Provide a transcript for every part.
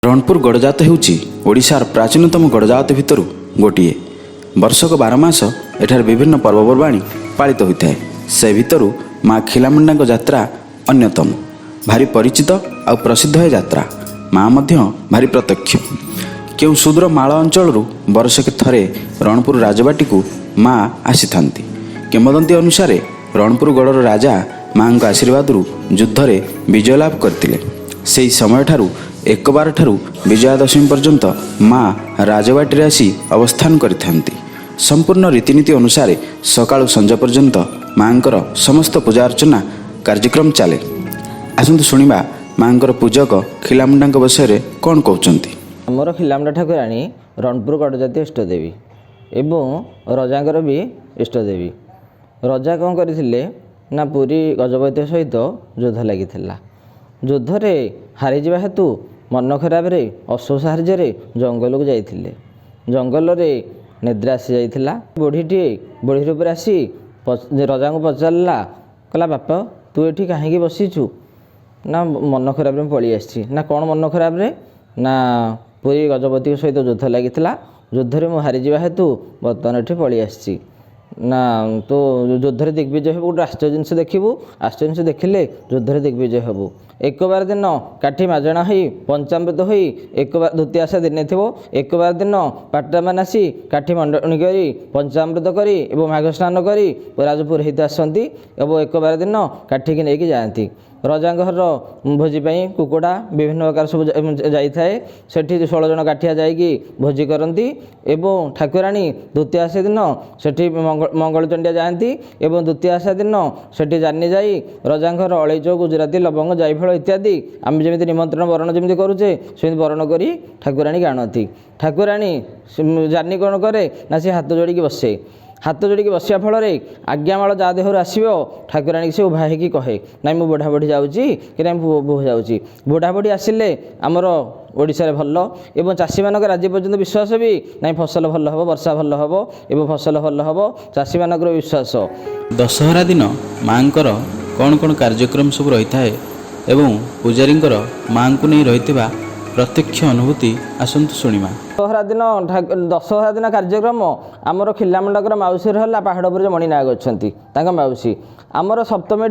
रणपुर गड़जात हेउची ओडिशार प्राचीनतम गड़जात भितरु गोटिए। वर्षक 12 मास एठार विभिन्न पर्वपर्वाणी पालित होता है। से भितरु माँ खिलामुंडा यात्रा अन्यतम। भारी परिचित आ प्रसिद्ध है यात्रा। माँ मध्य भारी प्रत्यक्ष। केउ सुदूर माଳ अंचलरू वर्षके थरे रणपुर राजबाटी को माँ आसी थांती। किंवदंती अनुसार रणपुर गड़र राजा माँ आशीर्वाद युद्ध में विजय लाभ करते। से समय ठारू एक बार ठारू विजयादशमी पर्यंत माँ राजबाटी आसी अवस्थान करिथांती। संपूर्ण रीतिनीति अनुसार सकाळु संज पर्यंत माँकर समस्त पूजा अर्चना कार्यक्रम चले। आसंतु शुणिबा माँकर पूजक खिलामुंडा विषय कौन कहते। आमर खिलामुंडा ठाकुराणी रणपुर गड़जाती इष्टदेवी एवं रजांकर भी इष्टदेवी। रजा कौन करथिले ना पुरी गजपति सहित युद्ध लगी। युद्ध रे हारी जा हेतु मन खराब रे अश्व साहाଯ୍ୟରେ जंगल को जाइथिले। जंगल रे निद्रा आसी जाइथिला। बुढ़ीटी बुढ़ी रूप आसी रजा को पचारा कहला बापा तू एठी कहीं बसीचु ना मन खराब रे पड़ी आसी ना कौन मन खराब रे ना पुरी गजपति सहित युद्ध लगी। युद्ध रे मु हारी जा हेतु बर्तमान एठी पड़ी आसी ना तो युद्ध रे दिग्विजय हेबु। गोटे आश्चर्य जिनस देखिबू। आश्चर्य जिनस देखिले युद्ध रे दिग्विजय हेबु। एक बार दिन काठी माजणा हो पंचामृत हो एक बार द्वितीय आशा दिन थो। एक बार दिन पाटा मान आसी काठी मंडणी करी पंचामृत करी एवं माघ स्नान करी राजपुर हित आसती एवं एक बार दिन काठी की लेकिन जाती। रजा घर भोजी कुकुड़ा विभिन्न प्रकार सब जाए। सेठी 16 जन काठिया जाइकी भोजी करती एवं ठाकुराणी द्वितीय आशा दिन सेठी मंगल चंडिया जाती एवं द्वितीय आशा दिन सेठी जानी जाई रजा घर अलैच गुजराती लवंग जायफल इत्यादि आम जमी निमंत्रण वरण जमी करुचे सेमती वरण करी ठाकुराणी आणती। ठाकुराणी जानी कौन करे ना सी हाथ जोड़ी बसे। हाथ जोड़ी बसिया फल आज्ञामाल जा देहर आसो ठाकुराणी से उभा हो कहे ना मु बुढ़ा बुढ़ी जाऊँगी कि ना बोह जाऊँगी। बुढ़ा बुढ़ी आसिले आमर ओडिशा भल एवं चाषी मान आज पर्यंत विश्वास भी ना फसल भल हम वर्षा भल हम एवं फसल भल हम चाषी मान विश्वास। दशहरा दिन माँ कौन कौन कार्यक्रम सब रही है एवं पूजारी माँ को नहीं रही प्रत्यक्ष अनुभूति आसतु शुणा। दशहरा दिन कार्यक्रम आमर खिलामुंडा मौसी है पहाड़ पर मणिनायक अच्छा मौसी आमर सप्तमी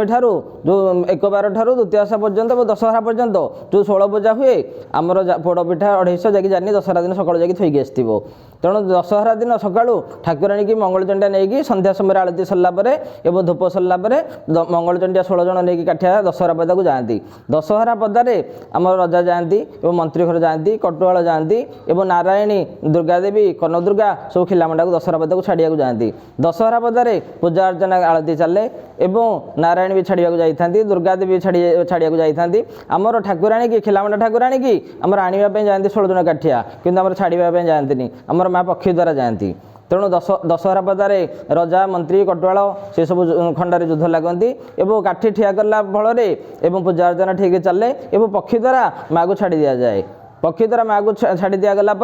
ठारू जो एक बार ठारू द्वितीय आशा पर्यंत दशहरा पर्यंत जो 16 पूजा हुए आमर पोड़ पिठा 250 जाकि जानी दशहरा दिन सकाल जाकि थोक आसो। तेणु दशहरा दिन सकाळू ठाकुराणी की मंगल चंडिया नहीं संध्या समय आलती सरलापर एवं धूप सरलापर मंगल चंडिया 16 जन नहीं काठिया दशहरा पदा को जाती। दशहरा पदारे आम रजा जाती और मंत्री घर जाती कटुआल जाती एवं नारायणी दुर्गा देवी कनक दुर्गा सब खिलामुंडा को दशहरा पदा को छाड़िया जाती। दशहरा पदारे पूजा अर्चना आलती चले एवं नारायण भी छाड़िया जाती दुर्गा देवी छाड़िया जाती। आमर ठाकुराणी की खिलामुंडा ठाकुराणी की आमर आने जाती 16 जन काठिया किंतु आमर छाड़िया जाती आमर माँ पक्षी द्वारा जाती। तेणु दशहरा पदारे रजा मंत्री कटुआल से सब खंडारे युद्ध लगती एवं काठी ठिया कला फल एवं पूजा अर्चना ठीक चले एवं पक्षी द्वारा माँ को छाड़ी दि जाए। पक्षी द्वारा माँ को छाड़ी दिगला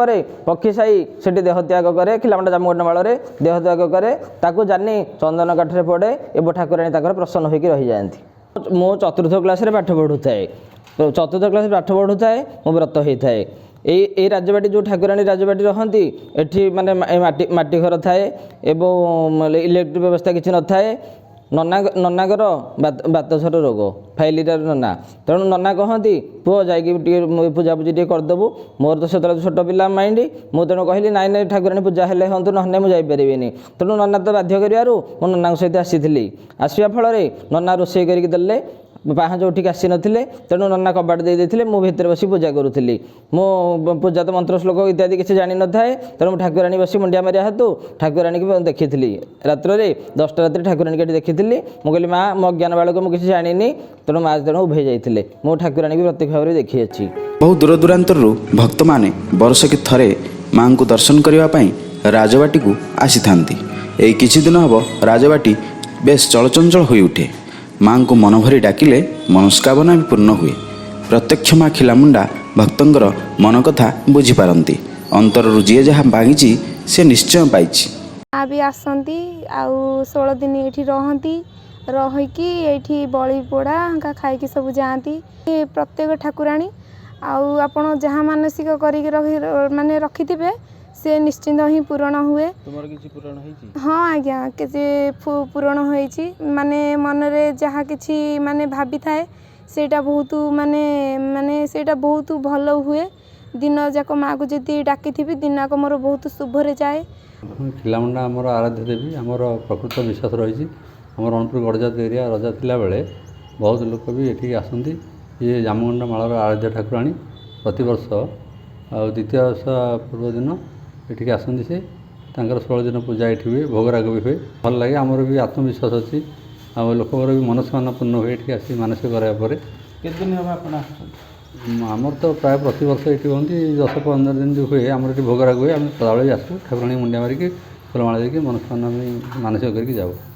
पक्षी साई से देह त्याग करे खिलामुंडा जामुगंड माल देह त्याग करे ताकू जानी चंदन काठरे पड़े एवं ठाकुराणी प्रसन्न होकर रही जाती। मु चतुर्थ क्लास पाठ पढ़ू थाए। चतुर्थ क्लास पाठ पढ़ू थाए मो व्रत होता है। ये राजबाटी जो ठाकुराणी राजबाटी रहती एठी माने माटी घर थाए एवं इलेक्ट्रिक व्यवस्था किसी न थाए। ननाकर बातसर रोग फाइलिटार नना तेणु नना कहती पुओ जाकि पूजापूजी टे करदेबू। मोर तो से छोट पिला माइंड मुझे तेणु कहली नाई नाई ठाकुराणी पूजा हेले हूँ ना मुझे जापरि। तेणु नना तो बाध्य करूँ मो नना सहित आसी आसवा फल नना रोषे करके पाहाच उठिक आसी नथिले तेणु नना कबाट देते मुझे बस पूजा करूली। मो पूजा तो मंत्र श्लोक इत्यादि किसी जानी न थाए तेणु ठाकुराणी बस मुंडिया मारिया हेतु ठाकुराणी की देखी रात्र 10टा राति ठाकुराणी की देखी मुझे कहली माँ मो ज्ञान बाड़क मुझे किसी जानी तेणु माँ तेणु उभे जाते मो ठाकुराणी की प्रत्यक्ष भाव देखी अच्छी। बहु दूर दूरांतर भक्त माने वर्ष के थरे माँ को दर्शन करने राजबाटी को आसी थांती। एई किछि दिन हम राजबाटी बेस चलचंचल हो उठे। माँ को मन भरी डाकिले मनस्कामना भी पूर्ण हुए। प्रत्यक्ष माँ खिलामुंडा भक्तंकर मन कथा बुझीपारती। अंतर जी जहाँ मांगी से निश्चय पाई। माँ भी आसती आउ 16 दिन ये रहती ରହିକି ଏଇଠି ବଳି ପୋଡ଼ା ଖାଇକି ସବୁ ଯାଆନ୍ତି। ପ୍ରତ୍ୟେକ ଠାକୁରାଣୀ ଆଉ ଆପଣ ଯାହା ମାନସିକ କରିକି ମାନେ ରଖିଥିବେ ସେ ନିଶ୍ଚିନ୍ତ ହିଁ ପୂରଣ ହୁଏ। ତୁମର କିଛି ପୂରଣ ହେଇଛି? ହଁ ଆଜ୍ଞା, କିଛି ପୂରଣ ହୋଇଛି। ମାନେ ମନରେ ଯାହା କିଛି ମାନେ ଭାବିଥାଏ ସେଇଟା ବହୁତ ମାନେ ସେଇଟା ବହୁତ ଭଲ ହୁଏ। ଦିନ ଯାକ ମାଆକୁ ଯଦି ଡାକିଥିବି ଦିନ ଯାକ ମୋର ବହୁତ ଶୁଭରେ ଯାଏ। ଖିଲାମୁଣ୍ଡା ଆମର ଆରାଧ୍ୟ ଦେବୀ, ଆମର ପ୍ରକୃତ ବିଶ୍ୱାସ ରହିଛି। ଆମର ରଣପୁର ଗଡ଼ଜାତ ଏରିଆ ରଜା ଥିଲାବେଳେ ବହୁତ ଲୋକ ବି ଏଠିକି ଆସନ୍ତି। ଇଏ ଜାମୁଣ୍ଡା ମାଳର ଆରାଧ୍ୟ ଠାକୁରାଣୀ। ପ୍ରତିବର୍ଷ ଆଉ ଦ୍ୱିତୀୟ ଓଷା ପୂର୍ବ ଦିନ ଏଠିକି ଆସନ୍ତି। ସେ ତାଙ୍କର 16 ଦିନ ପୂଜା ଏଠି ହୁଏ, ଭୋଗରାଗ ବି ହୁଏ। ଭଲ ଲାଗେ। ଆମର ବି ଆତ୍ମବିଶ୍ୱାସ ଅଛି ଆଉ ଲୋକଙ୍କର ବି ମନସ୍କାମନା ପୂର୍ଣ୍ଣ ହୁଏ ଏଠିକି ଆସି ମାନସିକ କରିବା ପରେ। କେତେ ଦିନ ହେବ ଆପଣ ଆସୁଛନ୍ତି? ଆମର ତ ପ୍ରାୟ ପ୍ରତିବର୍ଷ ଏଠି ହୁଅନ୍ତି। 10-15 ଦିନ ଯେଉଁ ହୁଏ ଆମର ଏଠି ଭୋଗରାଗ ହୁଏ। ଆମେ ସଦାବେଳେ ଆସୁ, ଠାକୁରାଣୀ ମୁଣ୍ଡିଆ ମାରିକି ଫୁଲମାଳ ଦେଇକି ମନସ୍କାମନା ମାନସିକ କରିକି ଯାଉ।